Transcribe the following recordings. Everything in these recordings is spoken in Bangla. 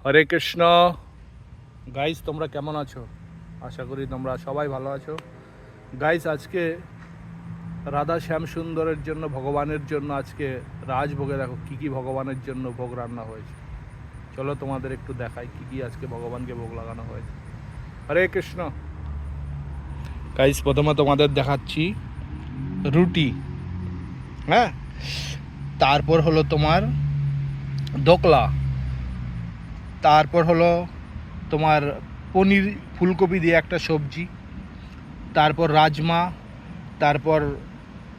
হরে কৃষ্ণ। গাইস, তোমরা কেমন আছো? আশা করি তোমরা সবাই ভালো আছো। গাইস, আজকে রাধা শ্যাম সুন্দরের জন্য, ভগবানের জন্য আজকে রাজভোগে দেখো কী কী ভগবানের জন্য ভোগ রান্না হয়েছে। চলো তোমাদের একটু দেখাই কী কী আজকে ভগবানকে ভোগ লাগানো হয়েছে। হরে কৃষ্ণ। গাইস, প্রথমে তোমাদের দেখাচ্ছি রুটি, হ্যাঁ, তারপর হলো তোমার দোকলা, তারপর হলো তোমার পনির ফুলকপি দিয়ে একটা সবজি, তারপর রাজমা, তারপর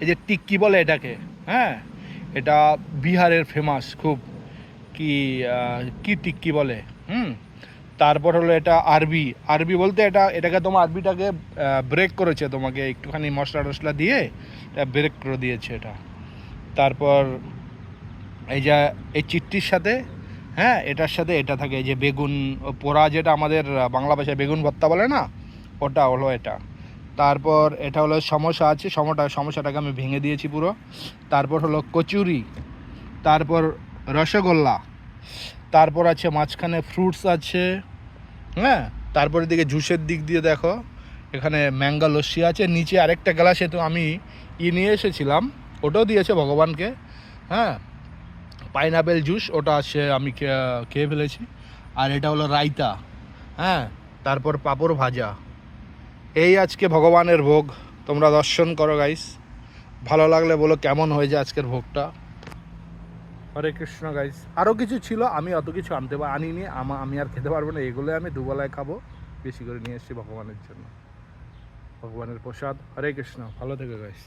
এই যে টিক্কি বলে এটাকে, হ্যাঁ, এটা বিহারের ফেমাস খুব। কি কি টিক্কি বলে, তারপর হলো এটা আরবি। আরবি বলতে এটাকে তোমার আরবিটাকে ব্রেক করেছে, তোমাকে একটুখানি মশলা টশলা দিয়ে এটা ব্রেক করে দিয়েছে এটা। তারপর এই যে এই চিট্টির সাথে, হ্যাঁ, এটার সাথে এটা থাকে, এই যে বেগুন পোড়া, যেটা আমাদের বাংলা ভাষায় বেগুন ভর্তা বলে না, ওটা হলো এটা। তারপর এটা হলো সমোসা আছে, সমোসাটাকে আমি ভেঙে দিয়েছি পুরো। তারপর হলো কচুরি, তারপর রসগোল্লা, তারপর আছে মাঝখানে ফ্রুটস আছে, হ্যাঁ। তারপর এদিকে জুসের দিক দিয়ে দেখো, এখানে ম্যাঙ্গো লস্যি আছে, নিচে আরেকটা গ্লাসে তো আমি নিয়ে এসেছিলাম, ওটাও দিয়েছে ভগবানকে, হ্যাঁ, পাইনাপেল জুস, ওটা আছে, আমি খেয়ে ফেলেছি। আর এটা হলো রায়তা, হ্যাঁ, তারপর পাঁপড় ভাজা। এই আজকে ভগবানের ভোগ, তোমরা দর্শন করো গাইস। ভালো লাগলে বলো কেমন হয়েছে আজকের ভোগটা। হরে কৃষ্ণ। গাইস, আরও কিছু ছিল, আমি অত কিছু আনিনি, আমি আর খেতে পারবো না, এগুলো আমি দুবেলায় খাবো, বেশি করে নিয়ে এসেছি ভগবানের জন্য, ভগবানের প্রসাদ। হরে কৃষ্ণ, ভালো থেকো গাইস।